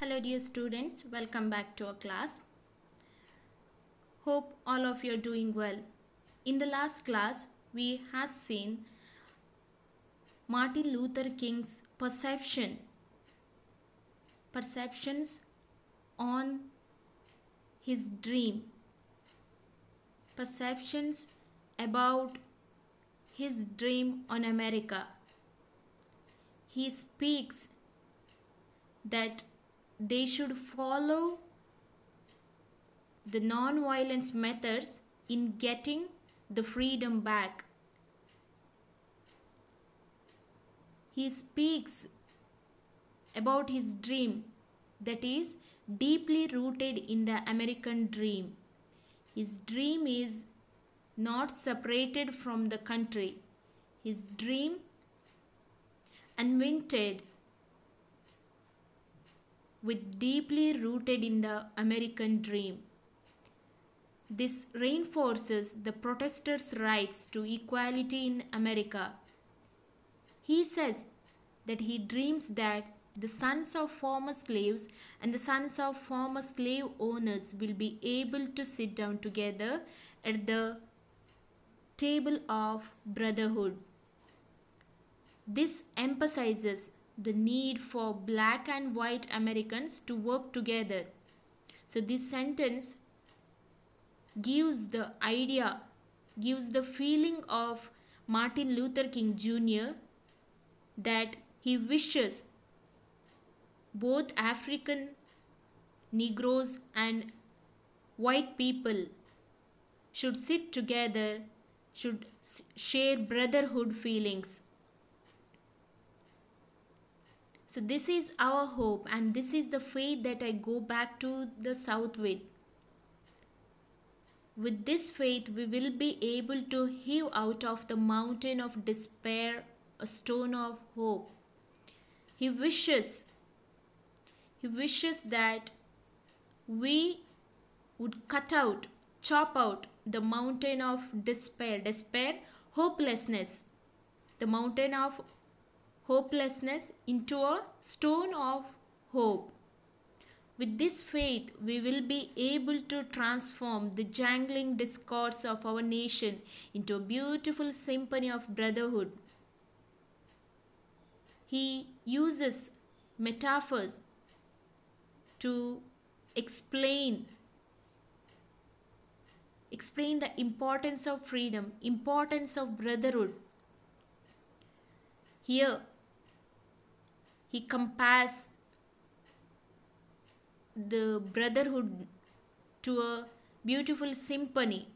Hello dear students, welcome back to our class. Hope all of you are doing well. In the last class, we had seen Martin Luther King's perceptions on his dream, perceptions about his dream on America. He speaks that they should follow the non-violence methods in getting the freedom back. He speaks about his dream that is deeply rooted in the American dream. His dream is not separated from the country. His dream invented with deeply rooted in the American dream. This reinforces the protesters' rights to equality in America. He says that he dreams that the sons of former slaves and the sons of former slave owners will be able to sit down together at the table of brotherhood. This emphasizes the need for black and white Americans to work together. So this sentence gives the feeling of Martin Luther King Jr. that he wishes both African Negroes and white people should sit together, should share brotherhood feelings. So this is our hope, and this is the faith that I go back to the South with. With this faith, we will be able to heave out of the mountain of despair a stone of hope. He wishes that we would chop out the mountain of despair, hopelessness, the mountain of hopelessness into a stone of hope. With this faith, we will be able to transform the jangling discords of our nation into a beautiful symphony of brotherhood. He uses metaphors to explain the importance of freedom, importance of brotherhood. Here, he compares the brotherhood to a beautiful symphony.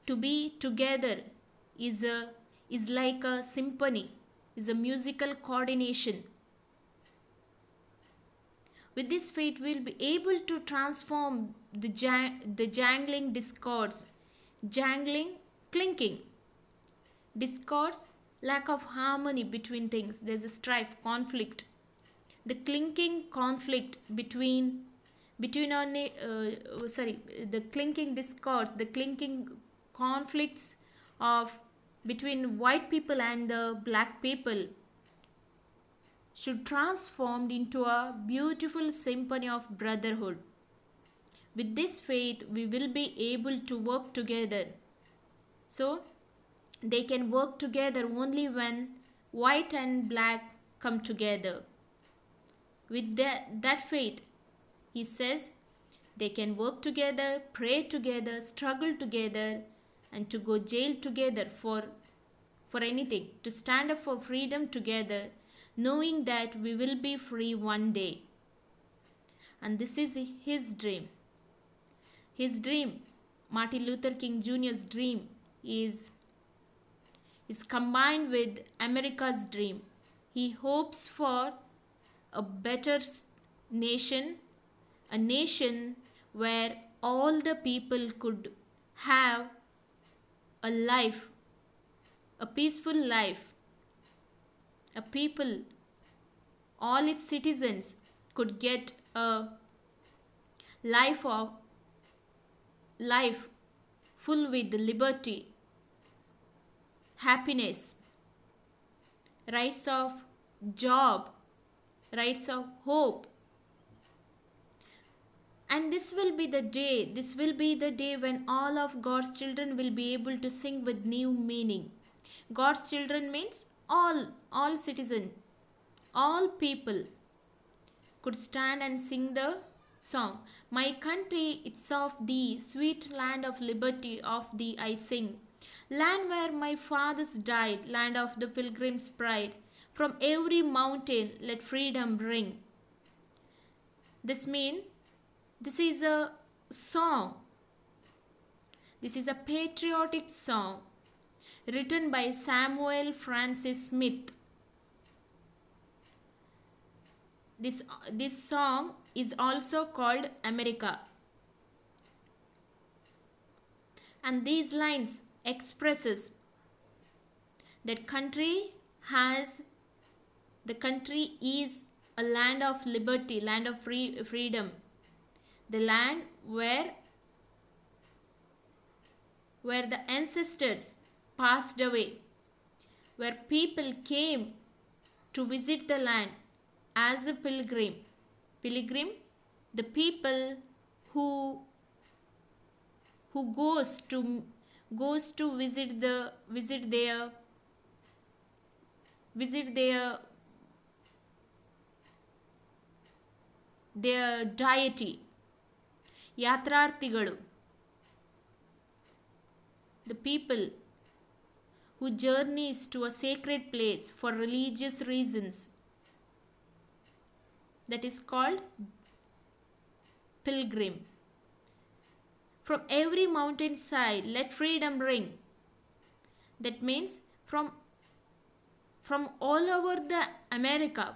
To be together is like a symphony, is a musical coordination. With this faith, we will be able to transform the jangling discords, clinking discords, lack of harmony between things. There's a strife, conflict. The clinking conflict between our the clinking discords, the clinking conflicts of between white people and the black people should transform into a beautiful symphony of brotherhood. With this faith, we will be able to work together. So they can work together only when white and black come together. With that faith, he says they can work together, pray together, struggle together, and to go jail together for anything, to stand up for freedom together, knowing that we will be free one day. And this is his dream. His dream, Martin Luther King Jr.'s dream, is combined with America's dream. He hopes for a better nation, a nation where all the people could have a life, a peaceful life. A people, all its citizens could get a life full with liberty, happiness, rights of job, writes of hope. And this will be the day when all of God's children will be able to sing with new meaning. God's children means all citizens, all people could stand and sing the song. My country, it's of thee, sweet land of liberty, of thee I sing. Land where my fathers died, land of the pilgrim's pride. From every mountain let freedom ring. This is a song. This is a patriotic song written by Samuel Francis Smith. This song is also called America. And these lines expresses that the country is a land of liberty, land of freedom. The land where the ancestors passed away, where people came to visit the land as a pilgrim, the people who goes to visit their deity, yatrarthigalu, the people who journeys to a sacred place for religious reasons, that is called pilgrim. From every mountainside let freedom ring. That means from all over America,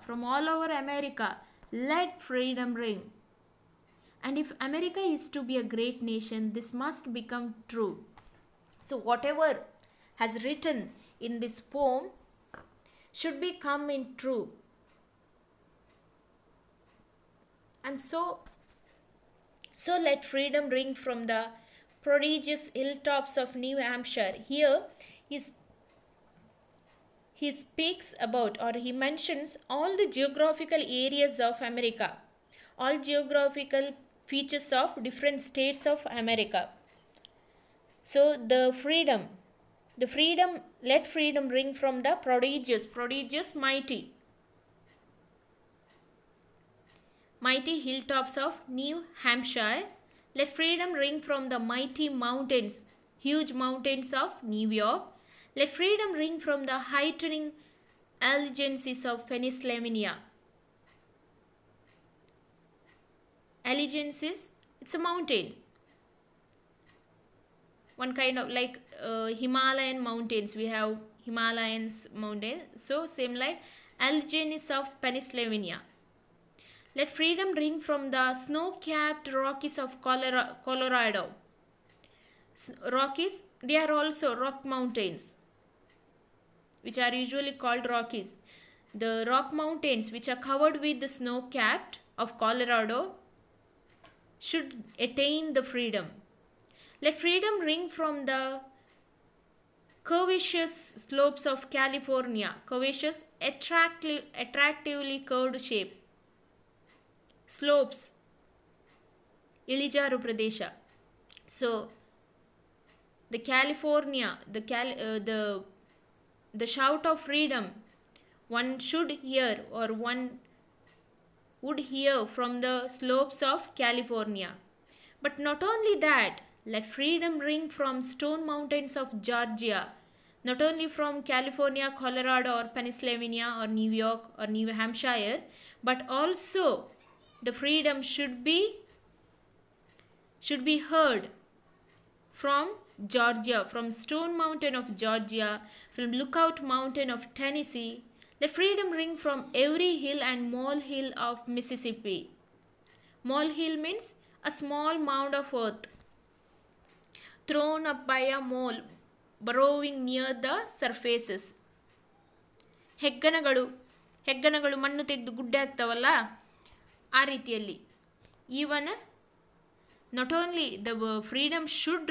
let freedom ring. And if America is to be a great nation, this must become true. So whatever has written in this poem should become in true. And so let freedom ring from the prodigious hilltops of New Hampshire. Here he speaks about, or he mentions, all the geographical areas of America, all geographical features of different states of America. So let freedom ring from the prodigious, mighty hilltops of New Hampshire. Let freedom ring from the mighty mountains, huge mountains of New York. Let freedom ring from the heightening allegiances of Pennsylvania. Allegiances, it's a mountain. One kind of like Himalayan mountains. We have Himalayas mountain. So same like allegiances of Pennsylvania. Let freedom ring from the snow-capped Rockies of Colorado. Rockies, they are also rock mountains, which are usually called Rockies. The rock mountains which are covered with the snow-capped of Colorado should attain the freedom. Let freedom ring from the curvaceous slopes of California. Curvaceous, attractively curved shape. Slopes, Ilijaru Pradesha. So the California, the shout of freedom, one should hear, or one would hear from the slopes of California. But not only that, let freedom ring from stone mountains of Georgia. Not only from California, Colorado, or Pennsylvania, or New York, or New Hampshire, but also the freedom should be heard from Georgia, from Stone Mountain of Georgia, from Lookout Mountain of Tennessee. Let freedom ring from every hill and molehill of Mississippi. Molehill means a small mound of earth thrown up by a mole burrowing near the surfaces. ಹೆಗ್ಗಣಗಳು ಮಣ್ಣು ತೆಗೆದು ಗುಡ್ಡೆ ಆಗ್ತಾವಲ್ಲ, ಆ ರೀತಿಯಲ್ಲಿ even not only the freedom should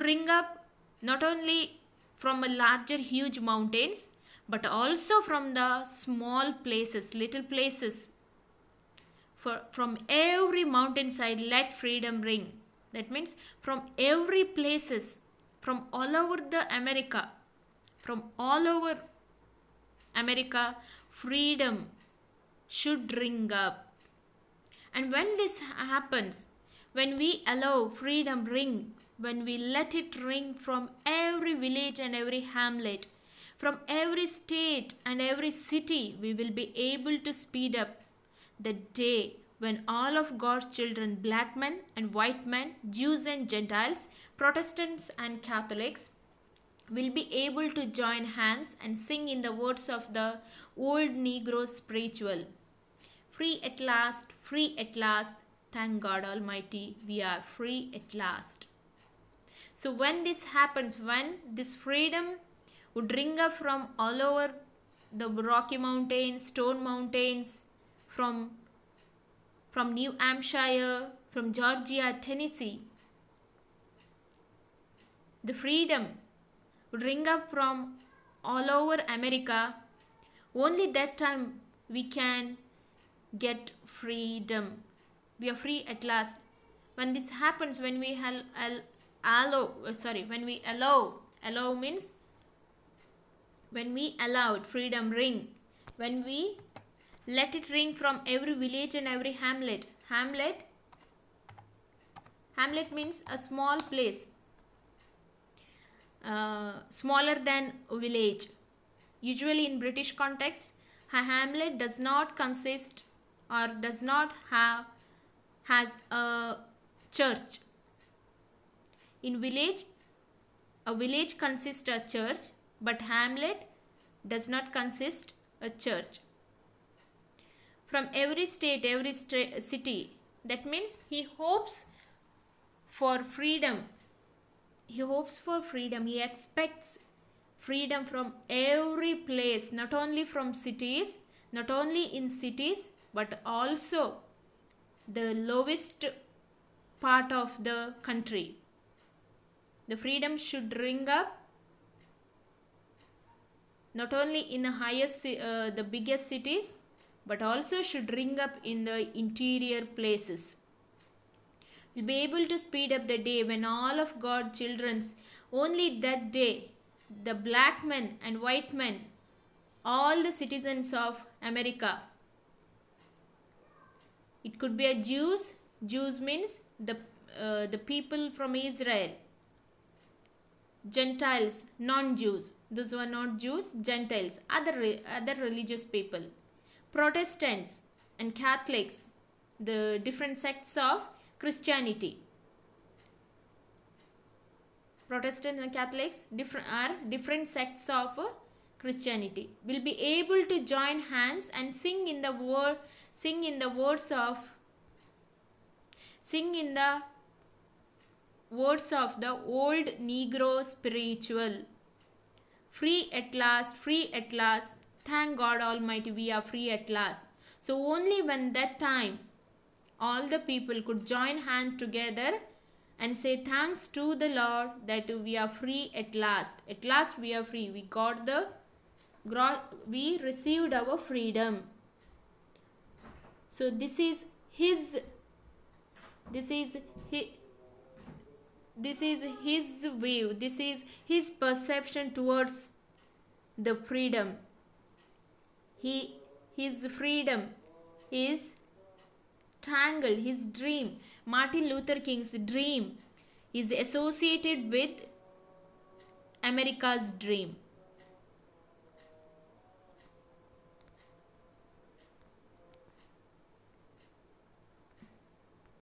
ring up not only from a larger huge mountains, but also from the small places, little places. From every mountainside, let freedom ring. That means from every places, from all over the America, from all over America, freedom should ring up. And when this happens, when we allow freedom ring, when we let it ring from every village and every hamlet, from every state and every city, we will be able to speed up the day when all of God's children, black men and white men, Jews and Gentiles, Protestants and Catholics, will be able to join hands and sing in the words of the old Negro spiritual. Free at last, thank God Almighty, we are free at last. So when this happens, when this freedom would ring up from all over the Rocky Mountains, Stone Mountains, from New Hampshire, from Georgia, Tennessee, the freedom would ring up from all over America. Only that time we can get freedom. We are free at last. When this happens, when we allow means when we allowed freedom ring, when we let it ring from every village and every hamlet. Hamlet means a small place, smaller than a village. Usually in British context, a hamlet does not consist or does not has a church. In village, a village consists a church, but hamlet does not consist a church. From every state, every city, that means he hopes for freedom. He hopes for freedom. He expects freedom from every place, not only from cities, not only in cities, but also the lowest part of the country. The freedom should ring up not only in the highest, the biggest cities, but also should ring up in the interior places. We'll be able to speed up the day when all of God's children, only that day, the black men and white men, all the citizens of America. It could be a Jews. Jews means the people from Israel. Gentiles, non-Jews. Those who are not Jews, Gentiles, other religious people. Protestants and Catholics, the different sects of Christianity. Protestants and Catholics are different sects of Christianity. Will be able to join hands and sing in the words of the old Negro spiritual. Free at last, thank God Almighty, we are free at last. So only when that time all the people could join hands together and say thanks to the Lord that we are free at last. At last we are free. We received our freedom. So this is his view, this is his perception towards the freedom. His freedom is tangled, his dream, Martin Luther King's dream is associated with America's dream.